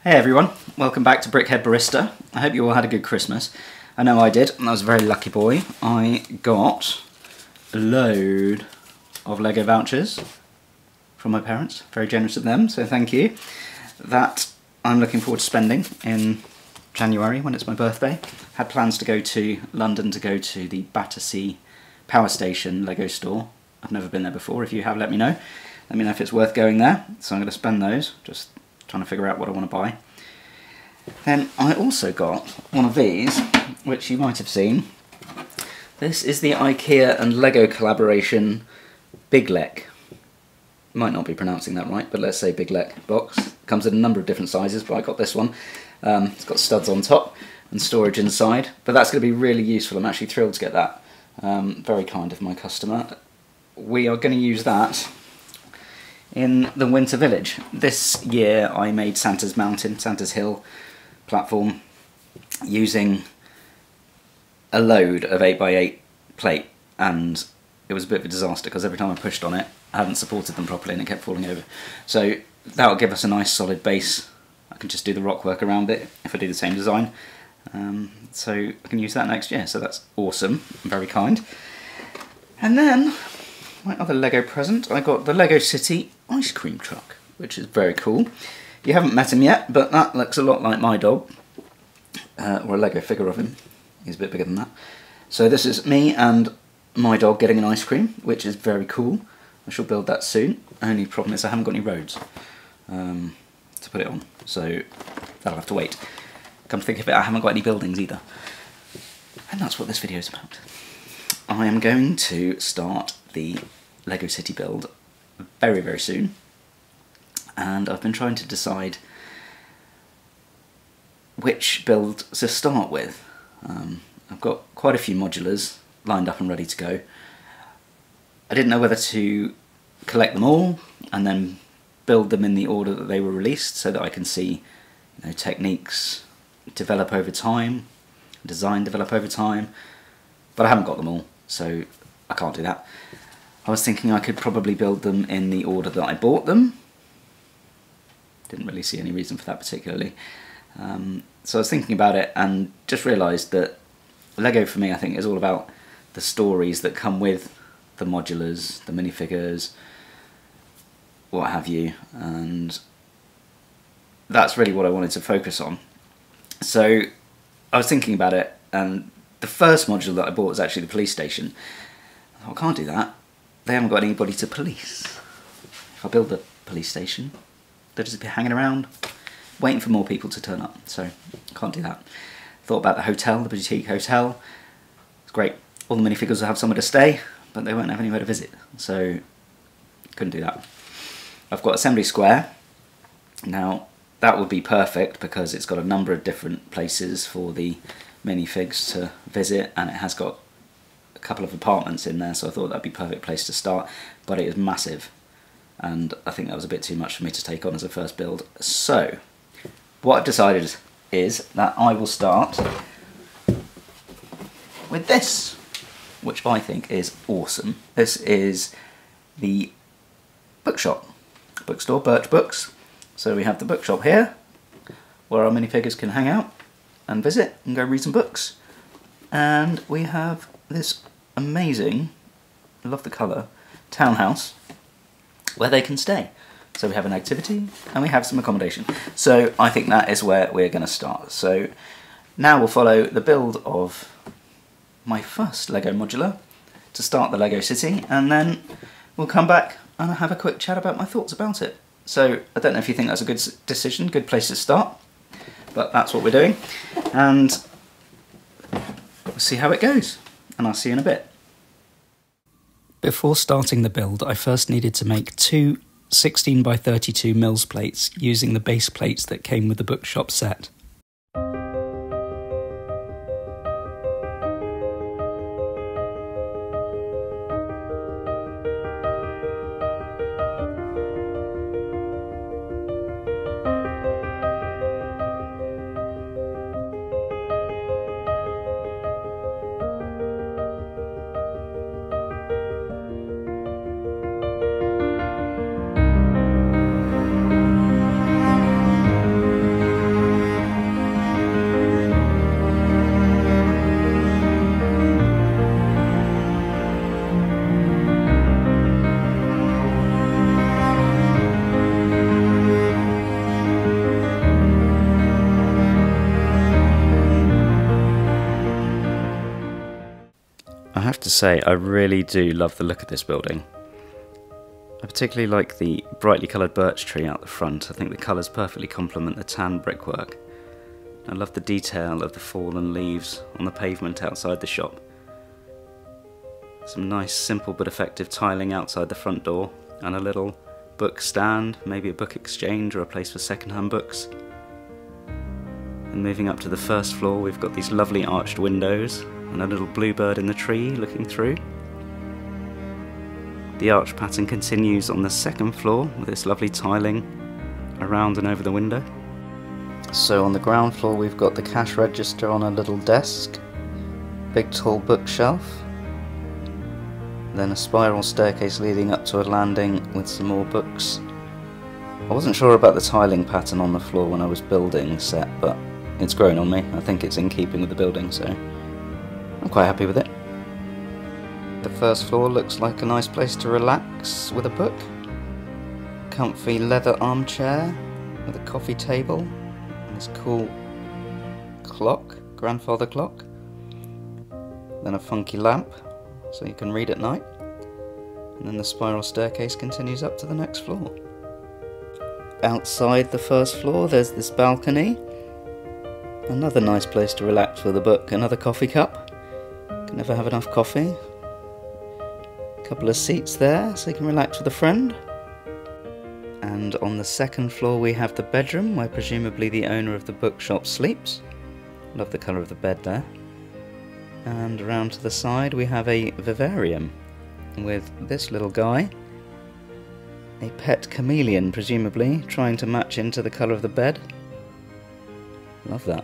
Hey everyone, welcome back to Brickhead Barista. I hope you all had a good Christmas. I know I did, and I was a very lucky boy. I got a load of Lego vouchers from my parents, very generous of them, so thank you. That I'm looking forward to spending in January when it's my birthday. Had plans to go to London to go to the Battersea Power Station Lego store. I've never been there before. If you have, let me know. Let me know if it's worth going there. So I'm going to spend those, just trying to figure out what I want to buy. Then I also got one of these, which you might have seen. This is the IKEA and Lego collaboration Big Lek. Might not be pronouncing that right, but let's say Big Lek box. Comes in a number of different sizes, but I got this one. It's got studs on top and storage inside, but that's going to be really useful. I'm actually thrilled to get that. Very kind of my customer. We are going to use that in the Winter Village. This year I made Santa's Mountain, Santa's Hill platform using a load of 8x8 plate, and it was a bit of a disaster because every time I pushed on it I hadn't supported them properly and it kept falling over. So that will give us a nice solid base. I can just do the rock work around it if I do the same design. So I can use that next year, so that's awesome, very kind. And then my other Lego present, I got the Lego City ice cream truck, which is very cool. You haven't met him yet, but that looks a lot like my dog, or a Lego figure of him. He's a bit bigger than that. So this is me and my dog getting an ice cream, which is very cool. I shall build that soon. Only problem is I haven't got any roads to put it on, so that'll have to wait. Come to think of it, I haven't got any buildings either. And that's what this video is about. I am going to start the Lego City build very, very soon. And I've been trying to decide which build to start with. I've got quite a few modulars lined up and ready to go. I didn't know whether to collect them all and then build them in the order that they were released so that I can see, you know, techniques develop over time, design develop over time, but I haven't got them all, so I can't do that. I was thinking I could probably build them in the order that I bought them. Didn't really see any reason for that particularly. So I was thinking about it and just realised that Lego for me, I think, is all about the stories that come with the modulars, the minifigures, what have you, and that's really what I wanted to focus on. So I was thinking about it, and the first module that I bought was actually the police station. I thought, I can't do that. They haven't got anybody to police. If I build the police station, they'll just be hanging around, waiting for more people to turn up, so I can't do that. Thought about the hotel, the boutique hotel. It's great. All the minifigures will have somewhere to stay, but they won't have anywhere to visit, so couldn't do that. I've got Assembly Square. Now, that would be perfect because it's got a number of different places for the minifigs to visit, and it has got a couple of apartments in there, so I thought that'd be a perfect place to start, but it is massive, and I think that was a bit too much for me to take on as a first build. So, what I've decided is that I will start with this, which I think is awesome. This is the Bookshop, bookstore, Birch Books. So we have the Bookshop here, where our minifigures can hang out and visit and go read some books. And we have this amazing, I love the colour, townhouse where they can stay. So we have an activity and we have some accommodation. So I think that is where we're going to start. So now we'll follow the build of my first Lego modular to start the Lego City, and then we'll come back and have a quick chat about my thoughts about it. So I don't know if you think that's a good decision, good place to start, but that's what we're doing, and we'll see how it goes, and I'll see you in a bit. Before starting the build, I first needed to make two 16 by 32 mils plates using the base plates that came with the Bookshop set. to say, I really do love the look of this building. I particularly like the brightly coloured birch tree out the front. I think the colours perfectly complement the tan brickwork. I love the detail of the fallen leaves on the pavement outside the shop. Some nice, simple but effective tiling outside the front door, and a little book stand, maybe a book exchange or a place for second-hand books. And moving up to the first floor, we've got these lovely arched windows and a little bluebird in the tree looking through. The arch pattern continues on the second floor with this lovely tiling around and over the window. So on the ground floor we've got the cash register on a little desk, big tall bookshelf, then a spiral staircase leading up to a landing with some more books. I wasn't sure about the tiling pattern on the floor when I was building the set, but it's grown on me. I think it's in keeping with the building, so I'm quite happy with it. The first floor looks like a nice place to relax with a book. Comfy leather armchair with a coffee table and this cool clock, grandfather clock. Then a funky lamp so you can read at night. And then the spiral staircase continues up to the next floor. Outside the first floor there's this balcony. Another nice place to relax with a book, another coffee cup. Can never have enough coffee. A couple of seats there so you can relax with a friend. And on the second floor we have the bedroom where presumably the owner of the bookshop sleeps. Love the colour of the bed there. And around to the side we have a vivarium with this little guy. A pet chameleon presumably, trying to match into the colour of the bed. Love that.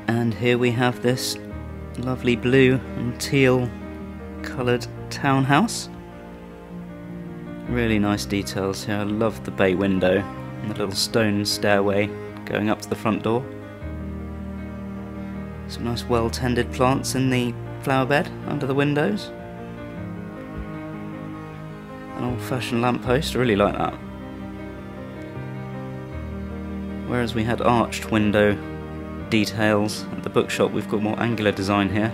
And here we have this lovely blue and teal coloured townhouse. Really nice details here. I love the bay window and the little stone stairway going up to the front door. Some nice well-tended plants in the flower bed under the windows. An old-fashioned lamppost, I really like that. Whereas we had arched window details at the bookshop, we've got more angular design here.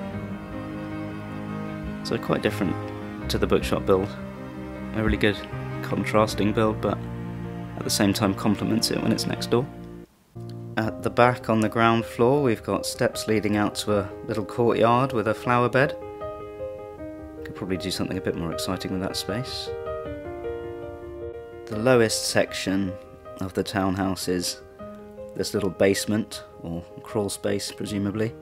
So quite different to the bookshop build. A really good contrasting build, but at the same time complements it when it's next door. At the back on the ground floor we've got steps leading out to a little courtyard with a flower bed. Could probably do something a bit more exciting with that space. The lowest section of the townhouse is this little basement, or crawl space presumably.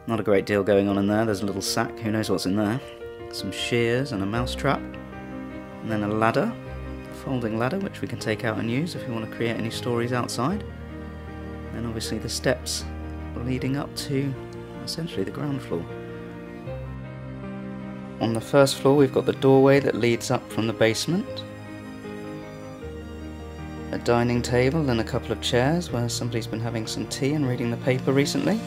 Not a great deal going on in there. There's a little sack, who knows what's in there. Some shears and a mouse trap. And then a ladder, a folding ladder which we can take out and use if we want to create any stories outside. And obviously the steps leading up to essentially the ground floor. On the first floor we've got the doorway that leads up from the basement. A dining table and a couple of chairs where somebody's been having some tea and reading the paper recently.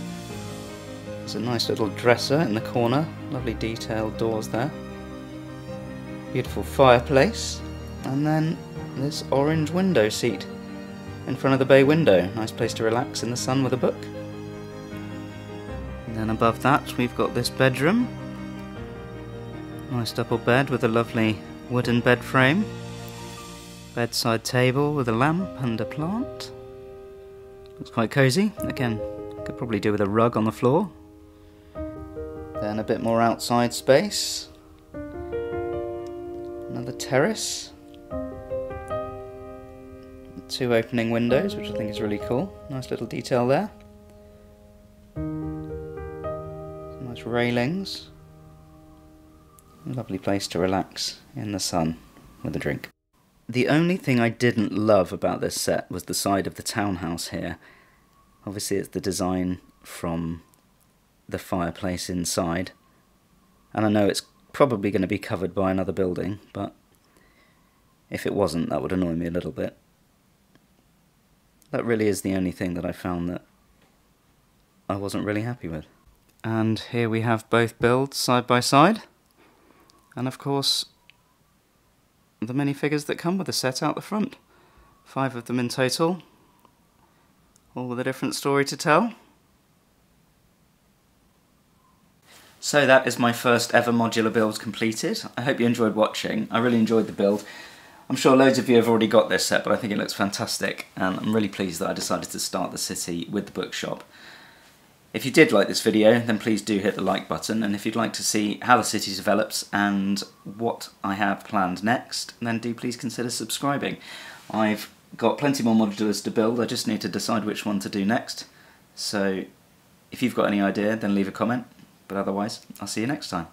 There's a nice little dresser in the corner, lovely detailed doors there. Beautiful fireplace, and then this orange window seat in front of the bay window. Nice place to relax in the sun with a book. And then above that we've got this bedroom. Nice double bed with a lovely wooden bed frame. Bedside table with a lamp and a plant. Looks quite cosy. Again, could probably do with a rug on the floor. Then a bit more outside space. Another terrace. Two opening windows, which I think is really cool. Nice little detail there. Some nice railings. A lovely place to relax in the sun with a drink. The only thing I didn't love about this set was the side of the townhouse here. Obviously it's the design from the fireplace inside, And I know it's probably going to be covered by another building, but if it wasn't, that would annoy me a little bit. That really is the only thing that I found that I wasn't really happy with. And here we have both builds side by side, and of course the minifigures that come with the set out the front. 5 of them in total, all with a different story to tell. So that is my first ever modular build completed. I hope you enjoyed watching. I really enjoyed the build. I'm sure loads of you have already got this set, but I think it looks fantastic, and I'm really pleased that I decided to start the city with the bookshop. If you did like this video, then please do hit the like button, and if you'd like to see how the city develops and what I have planned next, then do please consider subscribing. I've got plenty more modulars to build, I just need to decide which one to do next. So if you've got any idea, then leave a comment, but otherwise I'll see you next time.